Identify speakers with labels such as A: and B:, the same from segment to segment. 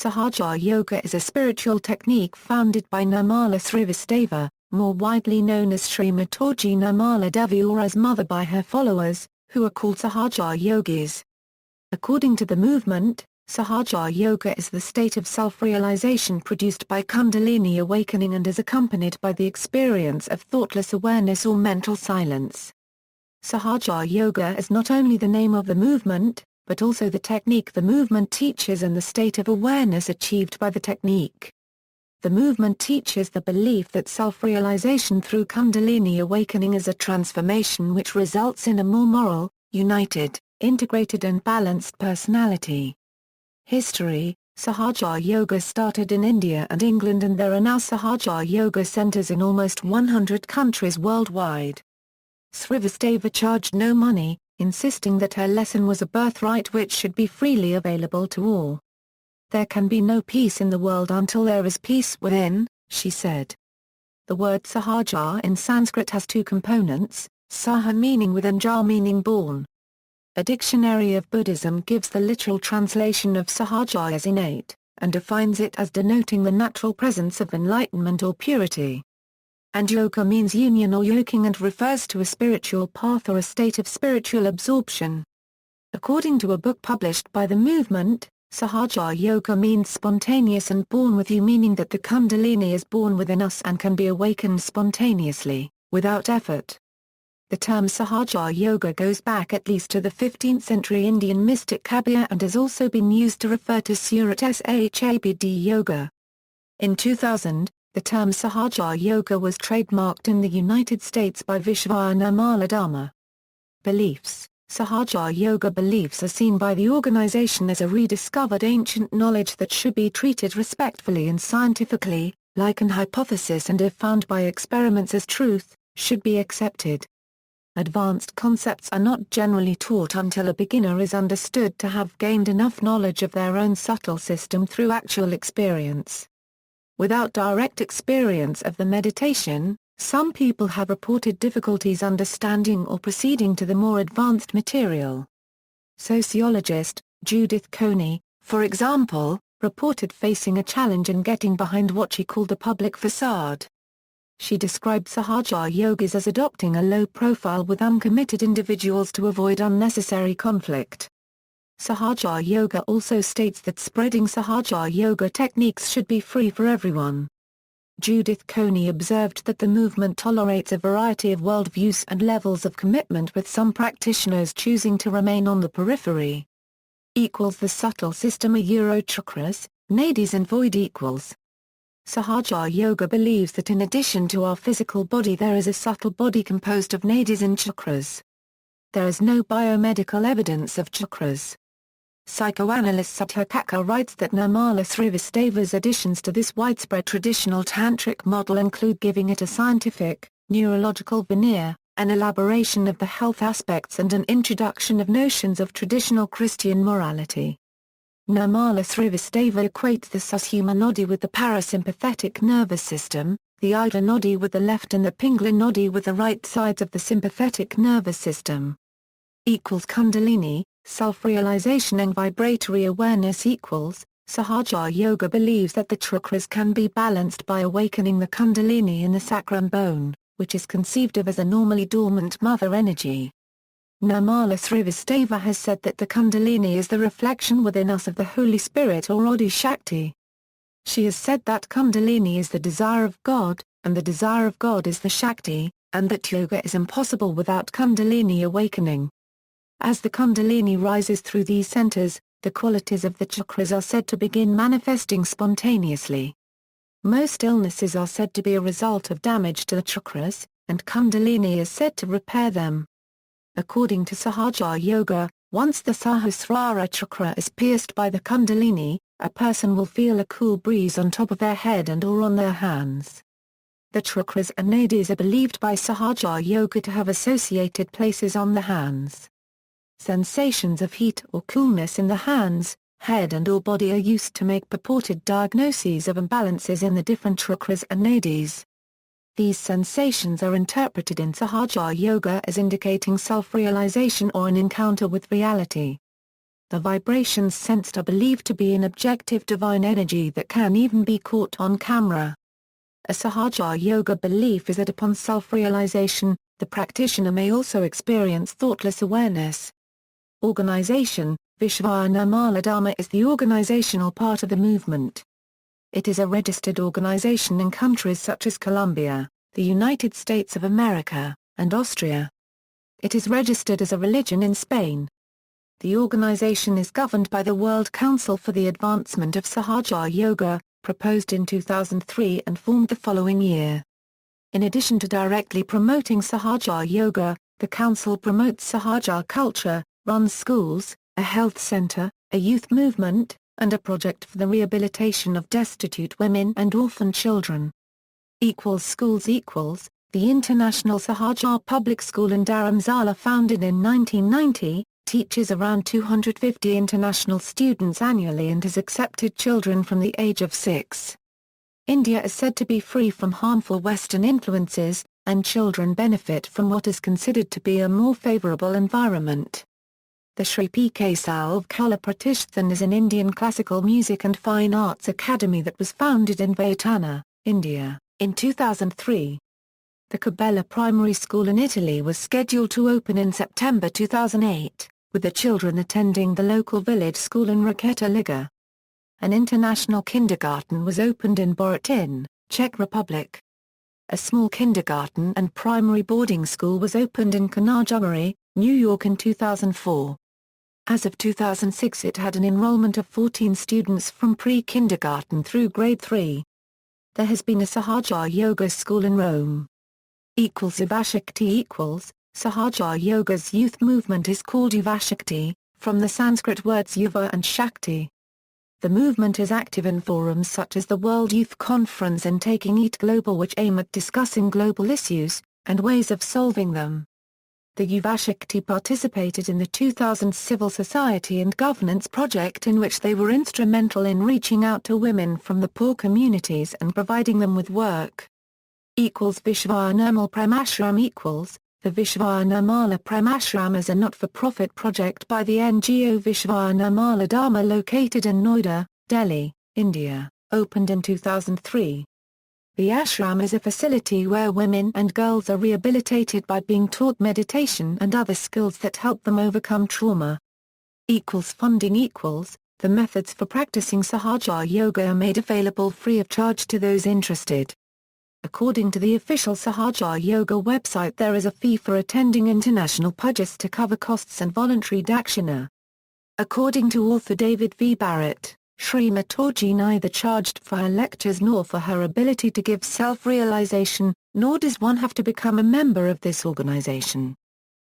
A: Sahaja Yoga is a spiritual technique founded by Nirmala Srivastava, more widely known as Shri Mataji Nirmala Devi or as Mother by her followers, who are called Sahaja Yogis. According to the movement, Sahaja Yoga is the state of self-realization produced by kundalini awakening and is accompanied by the experience of thoughtless awareness or mental silence. Sahaja Yoga is not only the name of the movement, but also the technique the movement teaches and the state of awareness achieved by the technique. The movement teaches the belief that self-realization through kundalini awakening is a transformation which results in a more moral, united, integrated and balanced personality. History: Sahaja Yoga started in India and England and there are now Sahaja Yoga centers in almost 100 countries worldwide. Srivastava charged no money, insisting that her lesson was a birthright which should be freely available to all. "There can be no peace in the world until there is peace within," she said. The word Sahaja in Sanskrit has two components, Saha meaning with and Ja meaning born. A dictionary of Buddhism gives the literal translation of Sahaja as innate, and defines it as denoting the natural presence of enlightenment or purity. And yoga means union or yoking and refers to a spiritual path or a state of spiritual absorption. According to a book published by the movement, Sahaja Yoga means spontaneous and born with you, meaning that the kundalini is born within us and can be awakened spontaneously, without effort. The term Sahaja Yoga goes back at least to the 15th century Indian mystic Kabir and has also been used to refer to Surat Shabd Yoga. In 2000, the term Sahaja Yoga was trademarked in the United States by Vishwaya Nirmala Dharma. Beliefs: Sahaja Yoga beliefs are seen by the organization as a rediscovered ancient knowledge that should be treated respectfully and scientifically, like an hypothesis, and if found by experiments as truth, should be accepted. Advanced concepts are not generally taught until a beginner is understood to have gained enough knowledge of their own subtle system through actual experience. Without direct experience of the meditation, some people have reported difficulties understanding or proceeding to the more advanced material. Sociologist Judith Coney, for example, reported facing a challenge in getting behind what she called a public facade. She described Sahaja Yogis as adopting a low profile with uncommitted individuals to avoid unnecessary conflict. Sahaja Yoga also states that spreading Sahaja Yoga techniques should be free for everyone. Judith Coney observed that the movement tolerates a variety of worldviews and levels of commitment, with some practitioners choosing to remain on the periphery. The subtle system chakras, nadis and void equals. Sahaja Yoga believes that in addition to our physical body there is a subtle body composed of nadis and chakras. There is no biomedical evidence of chakras. Psychoanalyst Sattha Kakkar writes that Nirmala Srivastava's additions to this widespread traditional tantric model include giving it a scientific, neurological veneer, an elaboration of the health aspects and an introduction of notions of traditional Christian morality. Nirmala Srivastava equates the Sushumna nodi with the parasympathetic nervous system, the Ida nodi with the left and the Pingala nodi with the right sides of the sympathetic nervous system. Kundalini, self-realization and vibratory awareness equals. Sahaja Yoga believes that the chakras can be balanced by awakening the kundalini in the sacrum bone, which is conceived of as a normally dormant mother energy. Nirmala Srivastava has said that the kundalini is the reflection within us of the Holy Spirit or Adi Shakti. She has said that kundalini is the desire of God, and the desire of God is the Shakti, and that yoga is impossible without kundalini awakening. As the kundalini rises through these centers, the qualities of the chakras are said to begin manifesting spontaneously. Most illnesses are said to be a result of damage to the chakras, and kundalini is said to repair them. According to Sahaja Yoga, once the Sahasrara chakra is pierced by the kundalini, a person will feel a cool breeze on top of their head and or on their hands. The chakras and nadis are believed by Sahaja Yoga to have associated places on the hands. Sensations of heat or coolness in the hands, head and or body are used to make purported diagnoses of imbalances in the different chakras and nadis. These sensations are interpreted in Sahaja Yoga as indicating self-realization or an encounter with reality. The vibrations sensed are believed to be an objective divine energy that can even be caught on camera. A Sahaja Yoga belief is that upon self-realization, the practitioner may also experience thoughtless awareness. Organization: Vishwa Nirmala Dharma is the organizational part of the movement. It is a registered organization in countries such as Colombia, the United States of America, and Austria. It is registered as a religion in Spain. The organization is governed by the World Council for the Advancement of Sahaja Yoga, proposed in 2003 and formed the following year. In addition to directly promoting Sahaja Yoga, the Council promotes Sahaja culture, runs schools, a health center, a youth movement, and a project for the rehabilitation of destitute women and orphan children. Schools: the International Sahaja Public School in Dharamsala, founded in 1990, teaches around 250 international students annually and has accepted children from the age of 6. India is said to be free from harmful Western influences, and children benefit from what is considered to be a more favorable environment. The Shri P.K. Salve Kala Pratishthan is an Indian classical music and fine arts academy that was founded in Vayatana, India, in 2003. The Cabela Primary School in Italy was scheduled to open in September 2008, with the children attending the local village school in Raketa Liga. An international kindergarten was opened in Borodin, Czech Republic. A small kindergarten and primary boarding school was opened in Kanarjamari, New York in 2004. As of 2006 it had an enrollment of 14 students from pre-kindergarten through grade 3. There has been a Sahaja Yoga school in Rome. Yuvashakti Sahaja Yoga's youth movement is called Yuvashakti, from the Sanskrit words Yuva and Shakti. The movement is active in forums such as the World Youth Conference and Taking It Global, which aim at discussing global issues, and ways of solving them. The Yuvashakti participated in the 2000 Civil Society and Governance project, in which they were instrumental in reaching out to women from the poor communities and providing them with work. Vishwa Nirmal Premashram The Vishwa Nirmala Premashram is a not-for-profit project by the NGO Vishwa Nirmala Dharma located in Noida, Delhi, India, opened in 2003. The ashram is a facility where women and girls are rehabilitated by being taught meditation and other skills that help them overcome trauma. Funding The methods for practicing Sahaja Yoga are made available free of charge to those interested. According to the official Sahaja Yoga website, there is a fee for attending international pujas to cover costs and voluntary dakshina. According to author David V. Barrett, Shri Mataji neither charged for her lectures nor for her ability to give self-realization, nor does one have to become a member of this organization.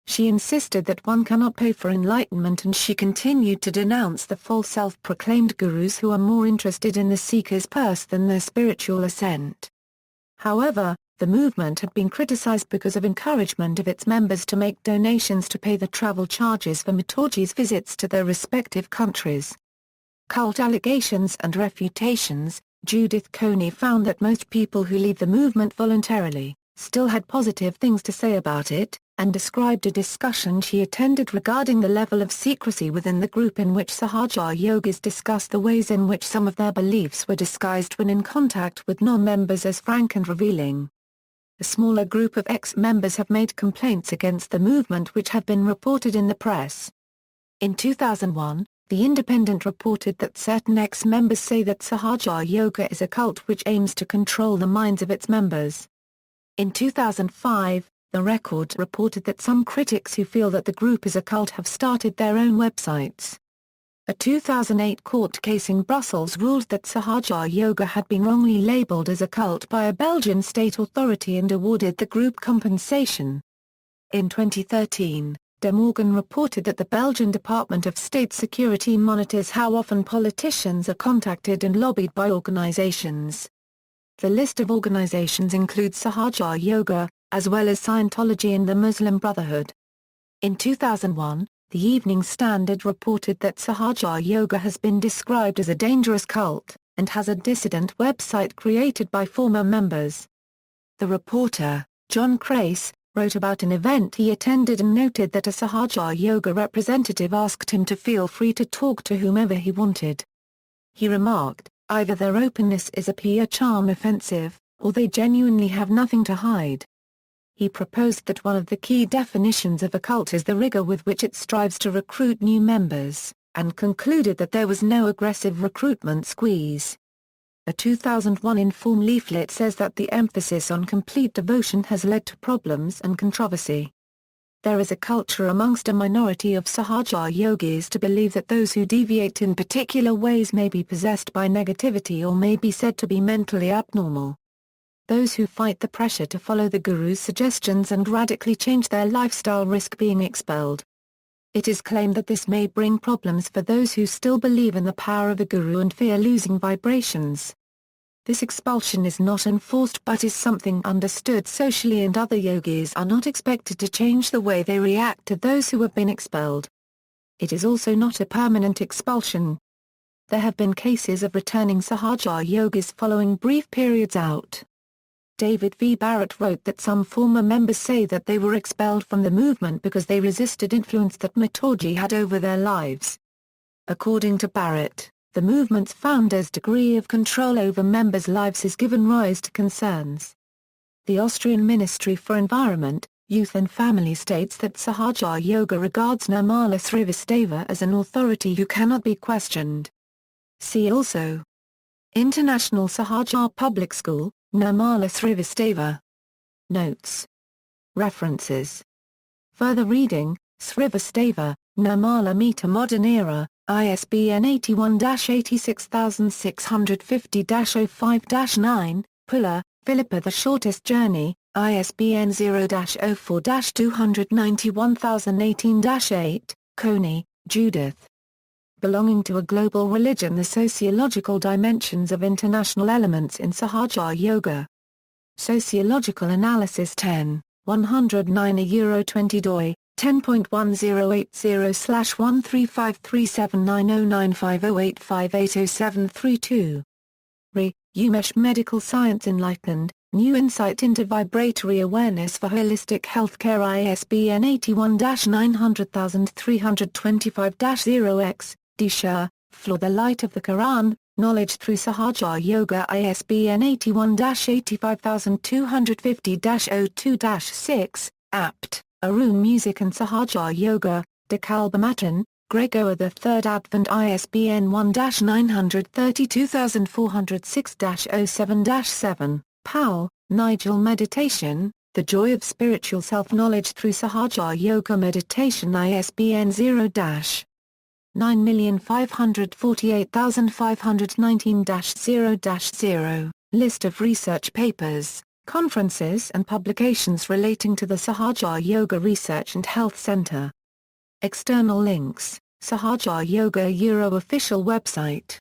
A: She insisted that one cannot pay for enlightenment, and she continued to denounce the false self-proclaimed gurus who are more interested in the seeker's purse than their spiritual ascent. However, the movement had been criticized because of encouragement of its members to make donations to pay the travel charges for Mataji's visits to their respective countries. Cult allegations and refutations. Judith Coney found that most people who leave the movement voluntarily, still had positive things to say about it, and described a discussion she attended regarding the level of secrecy within the group, in which Sahaja Yogis discussed the ways in which some of their beliefs were disguised when in contact with non-members as frank and revealing. A smaller group of ex-members have made complaints against the movement, which have been reported in the press. In 2001, The Independent reported that certain ex-members say that Sahaja Yoga is a cult which aims to control the minds of its members. In 2005, The Record reported that some critics who feel that the group is a cult have started their own websites. A 2008 court case in Brussels ruled that Sahaja Yoga had been wrongly labeled as a cult by a Belgian state authority and awarded the group compensation. In 2013, De Morgan reported that the Belgian Department of State Security monitors how often politicians are contacted and lobbied by organizations. The list of organizations includes Sahaja Yoga, as well as Scientology and the Muslim Brotherhood. In 2001, the Evening Standard reported that Sahaja Yoga has been described as a dangerous cult, and has a dissident website created by former members. The reporter, John Crace, wrote about an event he attended and noted that a Sahaja Yoga representative asked him to feel free to talk to whomever he wanted. He remarked, "Either their openness is a PR charm offensive, or they genuinely have nothing to hide." He proposed that one of the key definitions of a cult is the rigor with which it strives to recruit new members, and concluded that there was no aggressive recruitment squeeze. A 2001 Inform leaflet says that the emphasis on complete devotion has led to problems and controversy. There is a culture amongst a minority of Sahaja yogis to believe that those who deviate in particular ways may be possessed by negativity or may be said to be mentally abnormal. Those who fight the pressure to follow the Guru's suggestions and radically change their lifestyle risk being expelled. It is claimed that this may bring problems for those who still believe in the power of the Guru and fear losing vibrations. This expulsion is not enforced but is something understood socially, and other yogis are not expected to change the way they react to those who have been expelled. It is also not a permanent expulsion. There have been cases of returning Sahaja yogis following brief periods out. David V. Barrett wrote that some former members say that they were expelled from the movement because they resisted influence that Mataji had over their lives. According to Barrett, the movement's founder's degree of control over members' lives has given rise to concerns. The Austrian Ministry for Environment, Youth and Family states that Sahaja Yoga regards Nirmala Srivastava as an authority who cannot be questioned. See also: International Sahaja Public School, Nirmala Srivastava. Notes. References. Further reading: Srivastava, Nirmala Meter Modern Era, ISBN 81-86650-05-9, Puller, Philippa. The Shortest Journey, ISBN 0-04-291018-8, Coney, Judith. Belonging to a Global Religion: The Sociological Dimensions of International Elements in Sahaja Yoga. Sociological Analysis 10, 109 €20 doi, 10.1080/13537909508580732. Re, Umesh. Medical Science Enlightened, New Insight into Vibratory Awareness for Holistic Healthcare, ISBN 81-900325-0x, Disha, Floor. The Light of the Quran, Knowledge Through Sahaja Yoga, ISBN 81-85250-02-6, Apt, Arun. Music and Sahaja Yoga, Dekalbamatan, Gregor. The Third Advent, ISBN 1-932406-07-7, Powell, Nigel. Meditation, The Joy of Spiritual Self-Knowledge Through Sahaja Yoga Meditation, ISBN 0-9548519-0-0. List of research papers, conferences and publications relating to the Sahaja Yoga Research and Health Center. External links: Sahaja Yoga Euro official website.